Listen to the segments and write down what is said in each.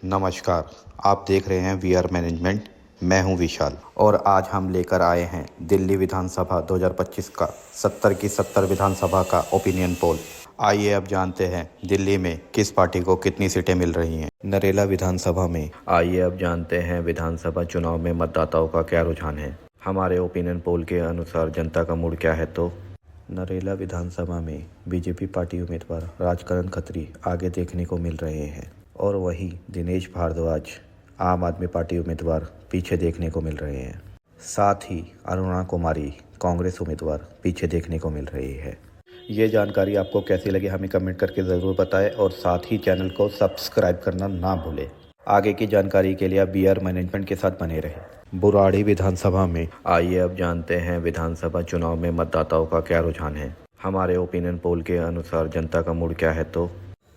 नमस्कार। आप देख रहे हैं वी आर मैनेजमेंट। मैं हूं विशाल और आज हम लेकर आए हैं दिल्ली विधानसभा 2025 का 70 की 70 विधानसभा का ओपिनियन पोल। आइए अब जानते हैं दिल्ली में किस पार्टी को कितनी सीटें मिल रही हैं। नरेला विधानसभा में आइए अब जानते हैं विधानसभा चुनाव में मतदाताओं का क्या रुझान है। हमारे ओपिनियन पोल के अनुसार जनता का मूड क्या है तो नरेला विधानसभा में बीजेपी पार्टी उम्मीदवार राजकरण खत्री आगे देखने को मिल रहे हैं और वहीं दिनेश भारद्वाज आम आदमी पार्टी उम्मीदवार पीछे देखने को मिल रहे हैं। साथ ही अरुणा कुमारी कांग्रेस उम्मीदवार पीछे देखने को मिल रही है। ये जानकारी आपको कैसी लगी हमें कमेंट करके ज़रूर बताएं और साथ ही चैनल को सब्सक्राइब करना ना भूलें। आगे की जानकारी के लिए आप बीआर मैनेजमेंट के साथ बने रहें। बुराड़ी विधानसभा में आइए अब जानते हैं विधानसभा चुनाव में मतदाताओं का क्या रुझान है। हमारे ओपिनियन पोल के अनुसार जनता का मूड क्या है तो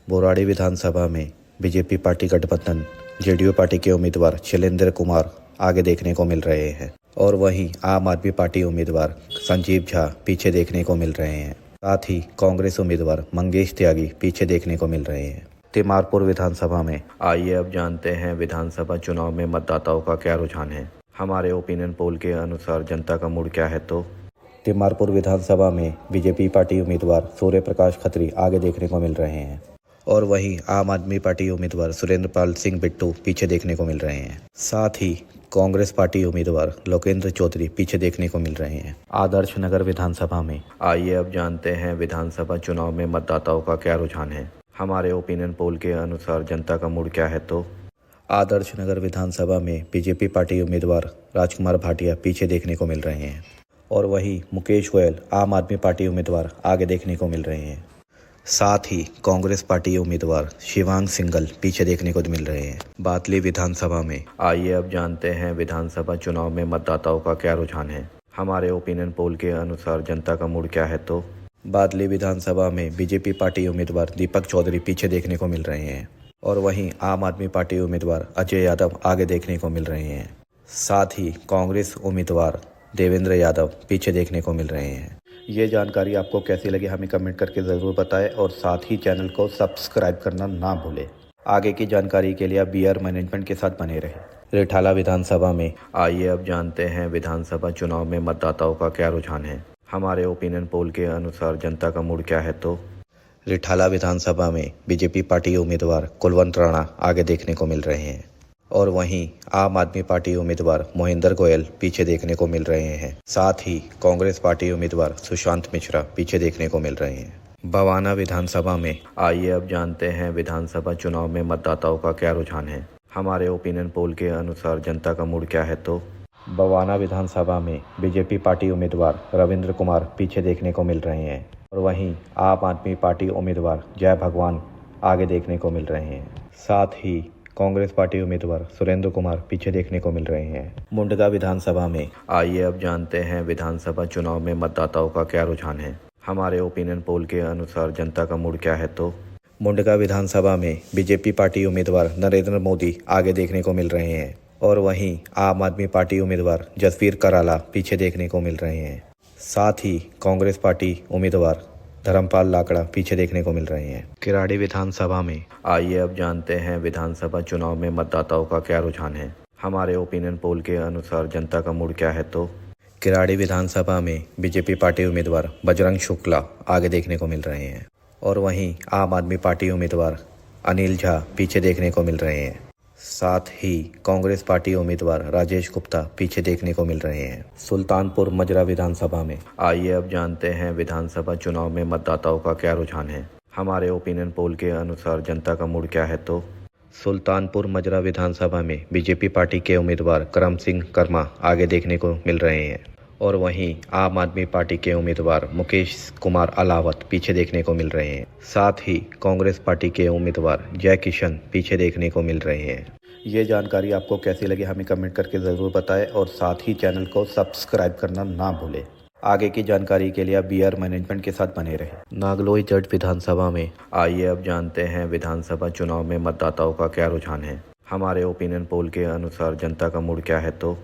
बुराड़ी विधानसभा में बीजेपी पार्टी गठबंधन जेडीयू पार्टी के उम्मीदवार शैलेंद्र कुमार आगे देखने को मिल रहे हैं और वहीं आम आदमी पार्टी उम्मीदवार संजीव झा पीछे देखने को मिल रहे हैं। साथ ही कांग्रेस उम्मीदवार मंगेश त्यागी पीछे देखने को मिल रहे हैं। तिमारपुर विधानसभा में आइए अब जानते हैं विधानसभा चुनाव में मतदाताओं का क्या रुझान है। हमारे ओपिनियन पोल के अनुसार जनता का मूड क्या है तो तिमारपुर विधानसभा में बीजेपी पार्टी उम्मीदवार सूर्य प्रकाश खत्री आगे देखने को मिल रहे हैं और वहीं आम आदमी पार्टी उम्मीदवार सुरेंद्र पाल सिंह बिट्टू पीछे देखने को मिल रहे हैं। साथ ही कांग्रेस पार्टी उम्मीदवार लोकेंद्र चौधरी पीछे देखने को मिल रहे हैं। आदर्श नगर विधानसभा में आइए अब जानते हैं विधानसभा चुनाव में मतदाताओं का क्या रुझान है। हमारे ओपिनियन पोल के अनुसार जनता का मूड क्या है तो आदर्श नगर विधानसभा में बीजेपी पार्टी उम्मीदवार राजकुमार भाटिया पीछे देखने को मिल रहे हैं और वहीं मुकेश गोयल आम आदमी पार्टी उम्मीदवार आगे देखने को मिल रहे हैं। साथ ही कांग्रेस पार्टी उम्मीदवार शिवांग सिंघल पीछे देखने को मिल रहे हैं। बातली विधानसभा में आइए अब जानते हैं विधानसभा चुनाव में मतदाताओं का क्या रुझान है। हमारे ओपिनियन पोल के अनुसार जनता का मूड क्या है तो बातली विधानसभा में बीजेपी पार्टी उम्मीदवार दीपक चौधरी पीछे देखने को मिल रहे हैं और वहीं आम आदमी पार्टी उम्मीदवार अजय यादव आगे देखने को मिल रहे हैं। साथ ही कांग्रेस उम्मीदवार देवेंद्र यादव पीछे देखने को मिल रहे हैं। ये जानकारी आपको कैसी लगी हमें कमेंट करके ज़रूर बताएं और साथ ही चैनल को सब्सक्राइब करना ना भूलें। आगे की जानकारी के लिए आप बीआर मैनेजमेंट के साथ बने रहें। रिठाला विधानसभा में आइए अब जानते हैं विधानसभा चुनाव में मतदाताओं का क्या रुझान है। हमारे ओपिनियन पोल के अनुसार जनता का मूड क्या है तो रिठाला विधानसभा में बीजेपी पार्टी उम्मीदवार कुलवंत राणा आगे देखने को मिल रहे हैं और वहीं आम आदमी पार्टी उम्मीदवार मोहिंदर गोयल पीछे देखने को मिल रहे हैं। साथ ही कांग्रेस पार्टी उम्मीदवार सुशांत मिश्रा पीछे देखने को मिल रहे हैं। बवाना विधानसभा में आइए अब जानते हैं विधानसभा चुनाव में मतदाताओं का क्या रुझान है। हमारे ओपिनियन पोल के अनुसार जनता का मूड क्या है तो बवाना विधानसभा में बीजेपी पार्टी उम्मीदवार रविंद्र कुमार पीछे देखने को मिल रहे हैं और वहीं आम आदमी पार्टी उम्मीदवार जय भगवान आगे देखने को मिल रहे हैं। साथ ही कांग्रेस पार्टी उम्मीदवार सुरेंद्र कुमार पीछे देखने को मिल रहे हैं। मुंडका विधानसभा में आइए अब जानते हैं विधानसभा चुनाव में मतदाताओं का क्या रुझान है। हमारे ओपिनियन पोल के अनुसार जनता का मूड क्या है तो मुंडका विधानसभा में बीजेपी पार्टी उम्मीदवार नरेंद्र मोदी आगे देखने को मिल रहे हैं और वहीं आम आदमी पार्टी उम्मीदवार जसवीर कराला पीछे देखने को मिल रहे हैं। साथ ही कांग्रेस पार्टी उम्मीदवार धर्मपाल लाकड़ा पीछे देखने को मिल रहे हैं। किराड़ी विधानसभा में आइए अब जानते हैं विधानसभा चुनाव में मतदाताओं का क्या रुझान है। हमारे ओपिनियन पोल के अनुसार जनता का मूड क्या है तो किराड़ी विधानसभा में बीजेपी पार्टी उम्मीदवार बजरंग शुक्ला आगे देखने को मिल रहे हैं और वहीं आम आदमी पार्टी उम्मीदवार अनिल झा पीछे देखने को मिल रहे हैं। साथ ही कांग्रेस पार्टी उम्मीदवार राजेश गुप्ता पीछे देखने को मिल रहे हैं। सुल्तानपुर मजरा विधानसभा में आइए अब जानते हैं विधानसभा चुनाव में मतदाताओं का क्या रुझान है। हमारे ओपिनियन पोल के अनुसार जनता का मूड क्या है तो सुल्तानपुर मजरा विधानसभा में बीजेपी पार्टी के उम्मीदवार करम सिंह कर्मा आगे देखने को मिल रहे हैं और वहीं आम आदमी पार्टी के उम्मीदवार मुकेश कुमार अलावत पीछे देखने को मिल रहे हैं। साथ ही कांग्रेस पार्टी के उम्मीदवार जय किशन पीछे देखने को मिल रहे हैं। ये जानकारी आपको कैसी लगी हमें कमेंट करके ज़रूर बताएं और साथ ही चैनल को सब्सक्राइब करना ना भूलें। आगे की जानकारी के लिए आप बीआर मैनेजमेंट के साथ बने रहें। नागलोई जट विधानसभा में आइए अब जानते हैं विधानसभा चुनाव में मतदाताओं का क्या रुझान है। हमारे ओपिनियन पोल के अनुसार जनता का मूड क्या है तो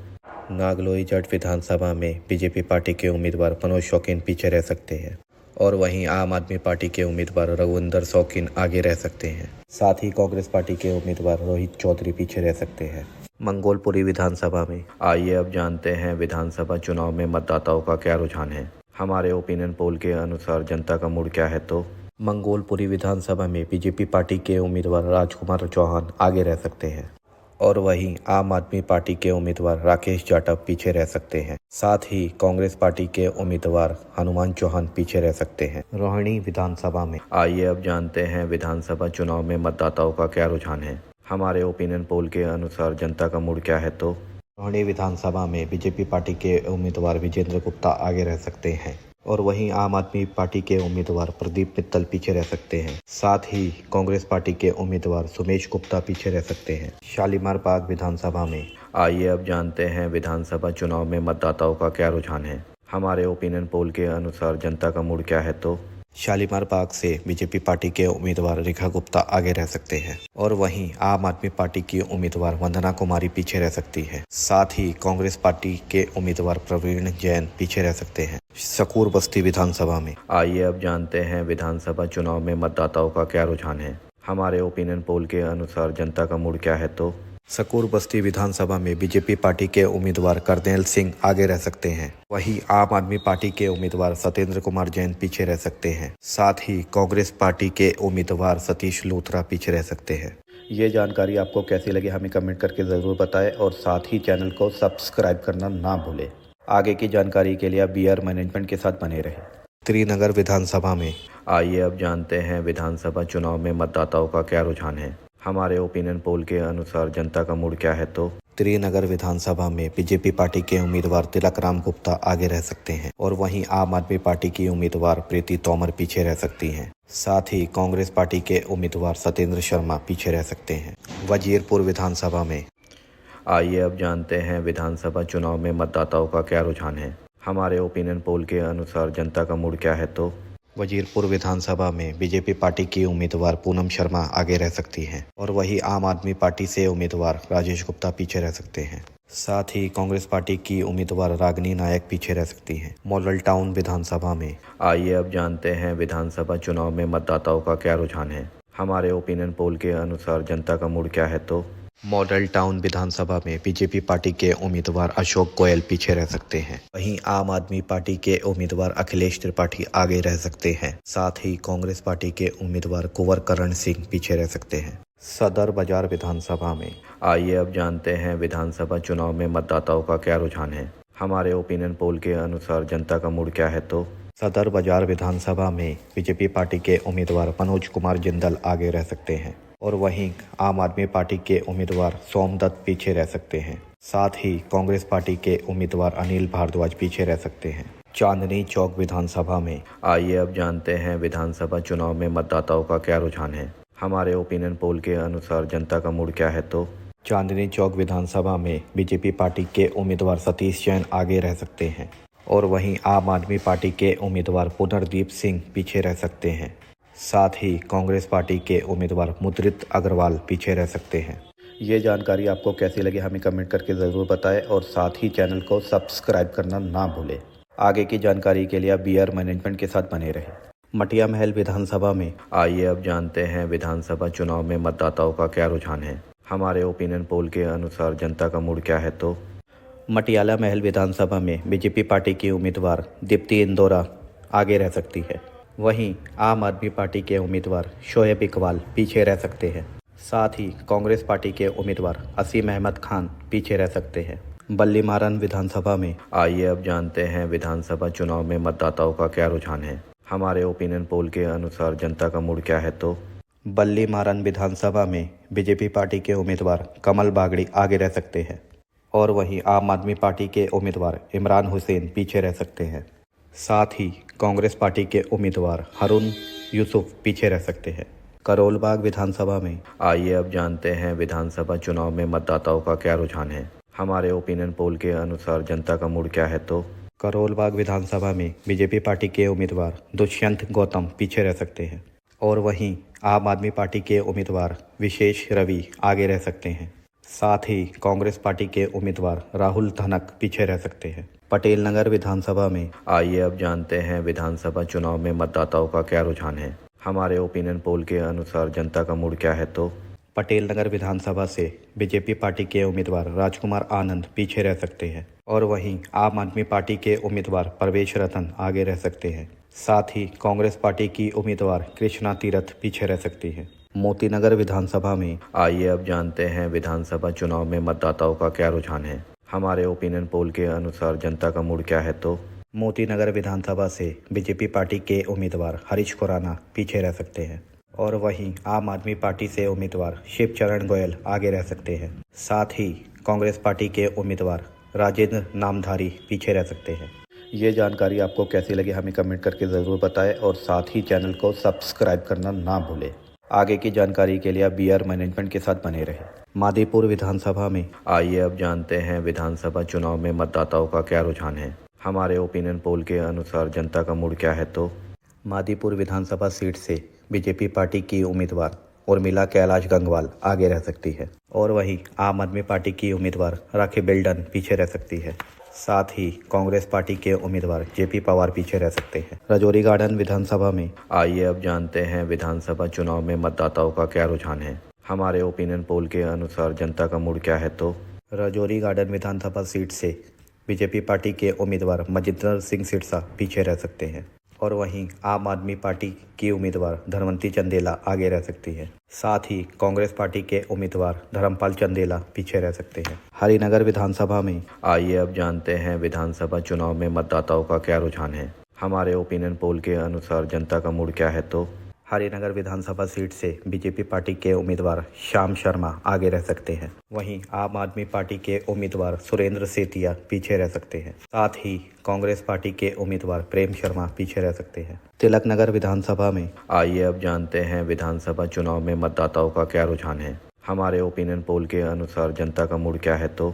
नागलोई जट विधानसभा में बीजेपी पार्टी के उम्मीदवार मनोज शौकीन पीछे रह सकते हैं और वहीं आम आदमी पार्टी के उम्मीदवार रघुविंदर शौकीन आगे रह सकते हैं। साथ ही कांग्रेस पार्टी के उम्मीदवार रोहित चौधरी पीछे रह सकते हैं। मंगोलपुरी विधानसभा में आइए अब जानते हैं विधानसभा चुनाव में मतदाताओं का क्या रुझान है। हमारे ओपिनियन पोल के अनुसार जनता का मूड क्या है तो मंगोलपुरी विधानसभा में बीजेपी पार्टी के उम्मीदवार राजकुमार चौहान आगे रह सकते हैं और वहीं आम आदमी पार्टी के उम्मीदवार राकेश जाटव पीछे रह सकते हैं। साथ ही कांग्रेस पार्टी के उम्मीदवार हनुमान चौहान पीछे रह सकते हैं। रोहिणी विधानसभा में आइए अब जानते हैं विधानसभा चुनाव में मतदाताओं का क्या रुझान है। हमारे ओपिनियन पोल के अनुसार जनता का मूड क्या है तो रोहिणी विधानसभा में बीजेपी पार्टी के उम्मीदवार विजेंद्र गुप्ता आगे रह सकते हैं और वहीं आम आदमी पार्टी के उम्मीदवार प्रदीप मित्तल पीछे रह सकते हैं। साथ ही कांग्रेस पार्टी के उम्मीदवार सुमेश गुप्ता पीछे रह सकते हैं। शालीमार बाग विधानसभा में आइए अब जानते हैं विधानसभा चुनाव में मतदाताओं का क्या रुझान है। हमारे ओपिनियन पोल के अनुसार जनता का मूड क्या है तो शालीमार बाग से बीजेपी पार्टी के उम्मीदवार रेखा गुप्ता आगे रह सकते हैं और वहीं आम आदमी पार्टी की उम्मीदवार वंदना कुमारी पीछे रह सकती है। साथ ही कांग्रेस पार्टी के उम्मीदवार प्रवीण जैन पीछे रह सकते हैं। सकूर बस्ती विधानसभा में आइए अब जानते हैं विधानसभा चुनाव में मतदाताओं का क्या रुझान है। हमारे ओपिनियन पोल के अनुसार जनता का मूड क्या है तो सकूर बस्ती विधानसभा में बीजेपी पार्टी के उम्मीदवार करनेल सिंह आगे रह सकते हैं। वहीं आम आदमी पार्टी के उम्मीदवार सत्येंद्र कुमार जैन पीछे रह सकते हैं। साथ ही कांग्रेस पार्टी के उम्मीदवार सतीश लूथरा पीछे रह सकते हैं। ये जानकारी आपको कैसी लगी हमें कमेंट करके ज़रूर बताएं और साथ ही चैनल को सब्सक्राइब करना ना भूलें। आगे की जानकारी के लिए आप बीआर मैनेजमेंट के साथ बने रहें। त्रिनगर विधानसभा में आइए अब जानते हैं विधानसभा चुनाव में मतदाताओं का क्या रुझान है। हमारे ओपिनियन पोल के अनुसार जनता का मूड क्या है तो त्रिनगर विधानसभा में बीजेपी पार्टी के उम्मीदवार तिलक राम गुप्ता आगे रह सकते हैं और वहीं आम आदमी पार्टी की उम्मीदवार प्रीति तोमर पीछे रह सकती हैं। साथ ही कांग्रेस पार्टी के उम्मीदवार सत्येंद्र शर्मा पीछे रह सकते हैं। वजीरपुर विधानसभा में आइए अब जानते हैं विधानसभा चुनाव में मतदाताओं का क्या रुझान है। हमारे ओपिनियन पोल के अनुसार जनता का मूड क्या है तो वजीरपुर विधानसभा में बीजेपी पार्टी की उम्मीदवार पूनम शर्मा आगे रह सकती हैं और वहीं आम आदमी पार्टी से उम्मीदवार राजेश गुप्ता पीछे रह सकते हैं। साथ ही कांग्रेस पार्टी की उम्मीदवार रागिनी नायक पीछे रह सकती हैं। मॉडल टाउन विधानसभा में आइए अब जानते हैं विधानसभा चुनाव में मतदाताओं का क्या रुझान है। हमारे ओपिनियन पोल के अनुसार जनता का मूड क्या है तो मॉडल टाउन विधानसभा में बीजेपी पार्टी के उम्मीदवार अशोक गोयल पीछे रह सकते हैं। वहीं आम आदमी पार्टी के उम्मीदवार अखिलेश त्रिपाठी आगे रह सकते हैं। साथ ही कांग्रेस पार्टी के उम्मीदवार कुंवर करण सिंह पीछे रह सकते हैं। सदर बाजार विधानसभा में आइए अब जानते हैं विधानसभा चुनाव में मतदाताओं का क्या रुझान है। हमारे ओपिनियन पोल के अनुसार जनता का मूड क्या है तो सदर बाजार विधानसभा में बीजेपी पार्टी के उम्मीदवार मनोज कुमार जिंदल आगे रह सकते हैं और वहीं आम आदमी पार्टी के उम्मीदवार सोमदत्त पीछे रह सकते हैं। साथ ही कांग्रेस पार्टी के उम्मीदवार अनिल भारद्वाज पीछे रह सकते हैं। चांदनी चौक विधानसभा में आइए अब जानते हैं विधानसभा चुनाव में मतदाताओं का क्या रुझान है। हमारे ओपिनियन पोल के अनुसार जनता का मूड क्या है तो चांदनी चौक विधानसभा में बीजेपी पार्टी के उम्मीदवार सतीश जैन आगे रह सकते हैं और वहीं आम आदमी पार्टी के उम्मीदवार पुनर्दीप सिंह पीछे रह सकते हैं। साथ ही कांग्रेस पार्टी के उम्मीदवार मुद्रित अग्रवाल पीछे रह सकते हैं। ये जानकारी आपको कैसी लगी हमें कमेंट करके ज़रूर बताएं और साथ ही चैनल को सब्सक्राइब करना ना भूलें। आगे की जानकारी के लिए आप बीआर मैनेजमेंट के साथ बने रहें। मटिया महल विधानसभा में आइए अब जानते हैं विधानसभा चुनाव में मतदाताओं का क्या रुझान है। हमारे ओपिनियन पोल के अनुसार जनता का मूड क्या है तो मटियाला महल विधानसभा में बीजेपी पार्टी की उम्मीदवार दीप्ति इंदौरा आगे रह सकती है। वहीं आम आदमी पार्टी के उम्मीदवार शोएब इकबाल पीछे रह सकते हैं। साथ ही कांग्रेस पार्टी के उम्मीदवार असीम अहमद खान पीछे रह सकते हैं। बल्लीमारन विधानसभा में आइए अब जानते हैं विधानसभा चुनाव में मतदाताओं का क्या रुझान है। हमारे ओपिनियन पोल के अनुसार जनता का मूड क्या है तो बल्लीमारन विधानसभा में बीजेपी पार्टी के उम्मीदवार कमल बागड़ी आगे रह सकते हैं और वहीं आम आदमी पार्टी के उम्मीदवार इमरान हुसैन पीछे रह सकते हैं। साथ ही कांग्रेस पार्टी के उम्मीदवार हारून यूसुफ पीछे रह सकते हैं। करोलबाग विधानसभा में आइए अब जानते हैं विधानसभा चुनाव में मतदाताओं का क्या रुझान है। हमारे ओपिनियन पोल के अनुसार जनता का मूड क्या है तो करोलबाग विधानसभा में बीजेपी पार्टी के उम्मीदवार दुष्यंत गौतम पीछे रह सकते हैं और वहीं आम आदमी पार्टी के उम्मीदवार विशेष रवि आगे रह सकते हैं। साथ ही कांग्रेस पार्टी के उम्मीदवार राहुल धनक पीछे रह सकते हैं। पटेल नगर विधानसभा में। आइए अब जानते हैं विधानसभा चुनाव में मतदाताओं का क्या रुझान है। हमारे ओपिनियन पोल के अनुसार जनता का मूड क्या है तो पटेल नगर विधानसभा से बीजेपी पार्टी के उम्मीदवार राजकुमार आनंद पीछे रह सकते हैं और वहीं आम आदमी पार्टी के उम्मीदवार परवेश रतन आगे रह सकते हैं। साथ ही कांग्रेस पार्टी की उम्मीदवार कृष्णा तीरथ पीछे रह सकती है। मोती नगर विधानसभा में। आइए अब जानते हैं विधानसभा चुनाव में मतदाताओं का क्या रुझान है। हमारे ओपिनियन पोल के अनुसार जनता का मूड क्या है तो मोती नगर विधानसभा से बीजेपी पार्टी के उम्मीदवार हरीश खुराना पीछे रह सकते हैं और वहीं आम आदमी पार्टी से उम्मीदवार शिवचरण गोयल आगे रह सकते हैं। साथ ही कांग्रेस पार्टी के उम्मीदवार राजेंद्र नामधारी पीछे रह सकते हैं। ये जानकारी आपको कैसी लगी हमें कमेंट करके ज़रूर बताएं और साथ ही चैनल को सब्सक्राइब करना ना भूलें। आगे की जानकारी के लिए आप बीआर मैनेजमेंट के साथ बने रहें। मादीपुर विधानसभा में। आइए अब जानते हैं विधानसभा चुनाव में मतदाताओं का क्या रुझान है। हमारे ओपिनियन पोल के अनुसार जनता का मूड क्या है तो मादीपुर विधानसभा सीट से बीजेपी पार्टी की उम्मीदवार उर्मिला कैलाश गंगवाल आगे रह सकती है और वहीं आम आदमी पार्टी की उम्मीदवार राखी बिल्डन पीछे रह सकती है। साथ ही कांग्रेस पार्टी के उम्मीदवार जेपी पवार पीछे रह सकते हैं। राजौरी गार्डन विधानसभा में। आइए अब जानते हैं विधानसभा चुनाव में मतदाताओं का क्या रुझान है। हमारे ओपिनियन पोल के अनुसार जनता का मूड क्या है तो राजौरी गार्डन विधानसभा सीट से बीजेपी पार्टी के उम्मीदवार मजिंदर सिंह सिरसा पीछे रह सकते हैं और वहीं आम आदमी पार्टी की उम्मीदवार धनवंती चंदेला आगे रह सकती है। साथ ही कांग्रेस पार्टी के उम्मीदवार धर्मपाल चंदेला पीछे रह सकते हैं। हरिनगर विधानसभा में। आइए अब जानते हैं विधानसभा चुनाव में मतदाताओं का क्या रुझान है। हमारे ओपिनियन पोल के अनुसार जनता का मूड क्या है तो हरिनगर विधानसभा सीट से बीजेपी पार्टी के उम्मीदवार श्याम शर्मा आगे रह सकते हैं। वहीं आम आदमी पार्टी के उम्मीदवार सुरेंद्र सेतिया पीछे रह सकते हैं। साथ ही कांग्रेस पार्टी के उम्मीदवार प्रेम शर्मा पीछे रह सकते हैं। तिलक नगर विधानसभा में। आइए अब जानते हैं विधानसभा चुनाव में मतदाताओं का क्या रुझान है। हमारे ओपिनियन पोल के अनुसार जनता का मूड क्या है तो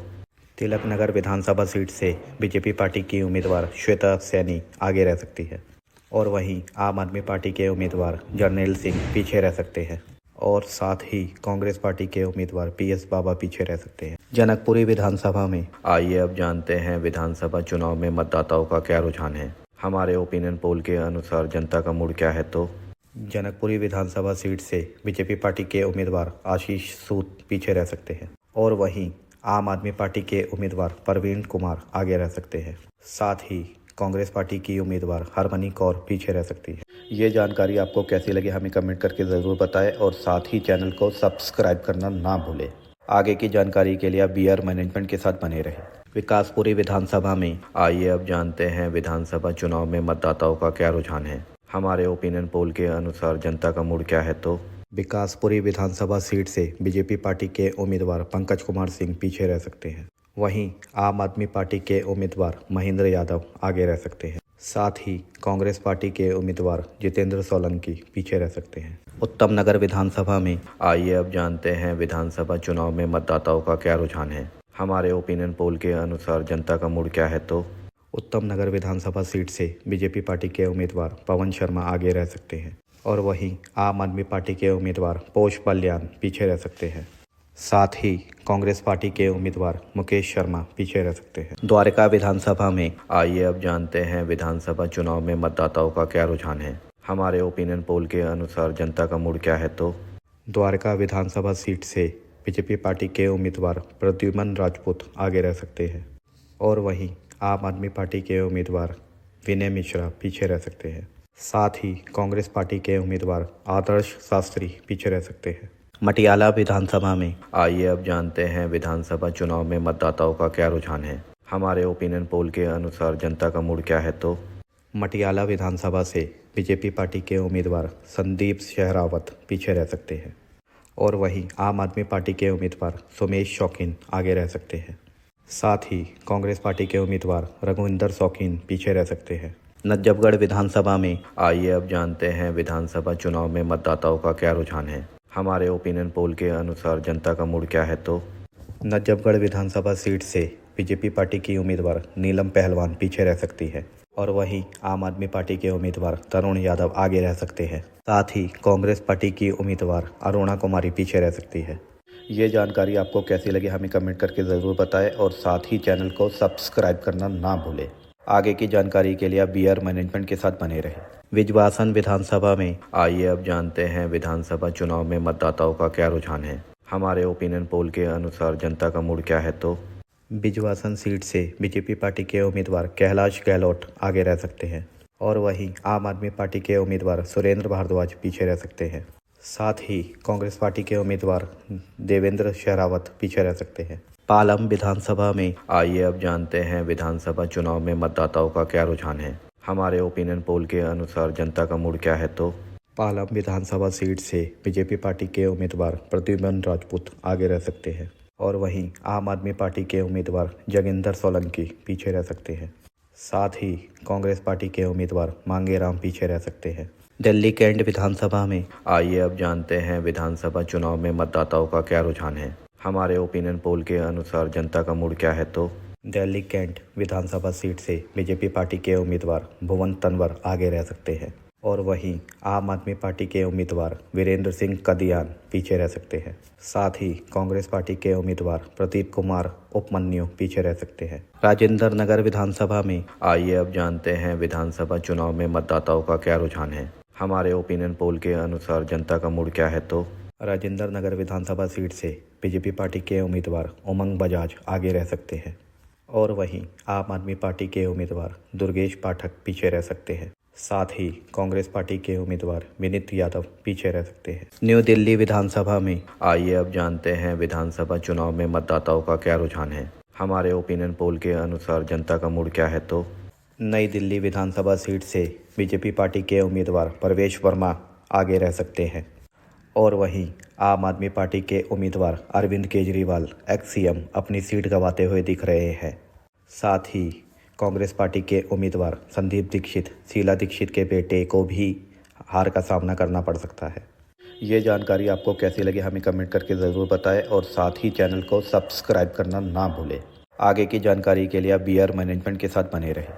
तिलक नगर विधानसभा सीट से बीजेपी पार्टी की उम्मीदवार श्वेता सैनी आगे रह सकती है और वहीं आम आदमी पार्टी के उम्मीदवार जर्नैल सिंह पीछे रह सकते हैं और साथ ही कांग्रेस पार्टी के उम्मीदवार पीएस बाबा पीछे रह सकते हैं। जनकपुरी विधानसभा में। आइए अब जानते हैं विधानसभा चुनाव में मतदाताओं का क्या रुझान है। हमारे ओपिनियन पोल के अनुसार जनता का मूड क्या है तो जनकपुरी विधानसभा सीट से बीजेपी पार्टी के उम्मीदवार आशीष सूद पीछे रह सकते हैं और वहीं आम आदमी पार्टी के उम्मीदवार प्रवीण कुमार आगे रह सकते हैं। साथ ही कांग्रेस पार्टी की उम्मीदवार हरमनी कौर पीछे रह सकती है। ये जानकारी आपको कैसी लगी हमें कमेंट करके ज़रूर बताएं और साथ ही चैनल को सब्सक्राइब करना ना भूलें। आगे की जानकारी के लिए आप बीआर मैनेजमेंट के साथ बने रहें। विकासपुरी विधानसभा में। आइए अब जानते हैं विधानसभा चुनाव में मतदाताओं का क्या रुझान है। हमारे ओपिनियन पोल के अनुसार जनता का मूड क्या है तो विकासपुरी विधानसभा सीट से बीजेपी पार्टी के उम्मीदवार पंकज कुमार सिंह पीछे रह सकते हैं। वहीं आम आदमी पार्टी के उम्मीदवार महेंद्र यादव आगे रह सकते हैं। साथ ही कांग्रेस पार्टी के उम्मीदवार जितेंद्र सोलंकी पीछे रह सकते हैं। उत्तम नगर विधानसभा में। आइए अब जानते हैं विधानसभा चुनाव में मतदाताओं का क्या रुझान है। हमारे ओपिनियन पोल के अनुसार जनता का मूड क्या है तो उत्तम नगर विधानसभा सीट से बीजेपी पार्टी के उम्मीदवार पवन शर्मा आगे रह सकते हैं और वहीं आम आदमी पार्टी के उम्मीदवार पोष बलियान पीछे रह सकते हैं। साथ ही कांग्रेस पार्टी के उम्मीदवार मुकेश शर्मा पीछे रह सकते हैं। द्वारका विधानसभा में। आइए अब जानते हैं विधानसभा चुनाव में मतदाताओं का क्या रुझान है। हमारे ओपिनियन पोल के अनुसार जनता का मूड क्या है तो द्वारका विधानसभा सीट से बीजेपी पार्टी के उम्मीदवार प्रद्युमन राजपूत आगे रह सकते हैं और वहीं आम आदमी पार्टी के उम्मीदवार विनय मिश्रा पीछे रह सकते हैं। साथ ही कांग्रेस पार्टी के उम्मीदवार आदर्श शास्त्री पीछे रह सकते हैं। मटियाला विधानसभा में। आइए अब जानते हैं विधानसभा चुनाव में मतदाताओं का क्या रुझान है। हमारे ओपिनियन पोल के अनुसार जनता का मूड क्या है तो मटियाला विधानसभा से बीजेपी पार्टी के उम्मीदवार संदीप शहरावत पीछे रह सकते हैं और वहीं आम आदमी पार्टी के उम्मीदवार सुमेश शौकीन आगे रह सकते हैं। साथ ही कांग्रेस पार्टी के उम्मीदवार रघुविंदर शौकीन पीछे रह सकते हैं। नजफगढ़ विधानसभा में। आइए अब जानते हैं विधानसभा चुनाव में मतदाताओं का क्या रुझान है। हमारे ओपिनियन पोल के अनुसार जनता का मूड क्या है तो नजफगढ़ विधानसभा सीट से बीजेपी पार्टी की उम्मीदवार नीलम पहलवान पीछे रह सकती है और वहीं आम आदमी पार्टी के उम्मीदवार तरुण यादव आगे रह सकते हैं। साथ ही कांग्रेस पार्टी की उम्मीदवार अरुणा कुमारी पीछे रह सकती है। ये जानकारी आपको कैसी लगी हमें कमेंट करके ज़रूर बताएं और साथ ही चैनल को सब्सक्राइब करना ना भूलें। आगे की जानकारी के लिए आप वीआर मैनेजमेंट के साथ बने रहें। विजवासन विधानसभा में आइए अब जानते हैं विधानसभा चुनाव में मतदाताओं का क्या रुझान है। हमारे ओपिनियन पोल के अनुसार जनता का मूड क्या है तो बिजवासन सीट से बीजेपी पार्टी के उम्मीदवार कैलाश गहलोत आगे रह सकते हैं और वहीं आम आदमी पार्टी के उम्मीदवार सुरेंद्र भारद्वाज पीछे रह सकते हैं। साथ ही कांग्रेस पार्टी के उम्मीदवार देवेंद्र शेरावत पीछे रह सकते हैं। पालम विधानसभा में आइए अब जानते हैं विधानसभा चुनाव में मतदाताओं का क्या रुझान है। हमारे ओपिनियन पोल के अनुसार जनता का मूड क्या है तो पालम विधानसभा सीट से बीजेपी पार्टी के उम्मीदवार प्रद्युम्न राजपूत आगे रह सकते हैं और वहीं आम आदमी पार्टी के उम्मीदवार जोगिंदर सोलंकी पीछे रह सकते हैं। साथ ही कांग्रेस पार्टी के उम्मीदवार मांगेराम पीछे रह सकते हैं। दिल्ली कैंट विधानसभा में आइए अब जानते हैं विधानसभा चुनाव में मतदाताओं का क्या रुझान है। हमारे ओपिनियन पोल के अनुसार जनता का मूड क्या है तो दिल्ली कैंट विधानसभा सीट से बीजेपी पार्टी के उम्मीदवार भुवन तंवर आगे रह सकते हैं और वहीं आम आदमी पार्टी के उम्मीदवार वीरेंद्र सिंह कदियान पीछे रह सकते हैं। साथ ही कांग्रेस पार्टी के उम्मीदवार प्रदीप कुमार उपमन्यु पीछे रह सकते हैं। राजेंद्र नगर विधानसभा में आइए अब जानते हैं विधानसभा चुनाव में मतदाताओं का क्या रुझान है। हमारे ओपिनियन पोल के अनुसार जनता का मूड क्या है तो राजेंद्र नगर विधानसभा सीट से बीजेपी पार्टी के उम्मीदवार उमंग बजाज आगे रह सकते हैं और वहीं आम आदमी पार्टी के उम्मीदवार दुर्गेश पाठक पीछे रह सकते हैं। साथ ही कांग्रेस पार्टी के उम्मीदवार विनीत यादव पीछे रह सकते हैं। न्यू दिल्ली विधानसभा में आइए अब जानते हैं विधानसभा चुनाव में मतदाताओं का क्या रुझान है। हमारे ओपिनियन पोल के अनुसार जनता का मूड क्या है तो नई दिल्ली विधानसभा सीट से बीजेपी पार्टी के उम्मीदवार प्रवेश वर्मा आगे रह सकते हैं और वहीं आम आदमी पार्टी के उम्मीदवार अरविंद केजरीवाल एक्स सीएम अपनी सीट गंवाते हुए दिख रहे हैं। साथ ही कांग्रेस पार्टी के उम्मीदवार संदीप दीक्षित शीला दीक्षित के बेटे को भी हार का सामना करना पड़ सकता है। ये जानकारी आपको कैसी लगी हमें कमेंट करके ज़रूर बताएं और साथ ही चैनल को सब्सक्राइब करना ना भूलें। आगे की जानकारी के लिए आप वीआर मैनेजमेंट के साथ बने रहें।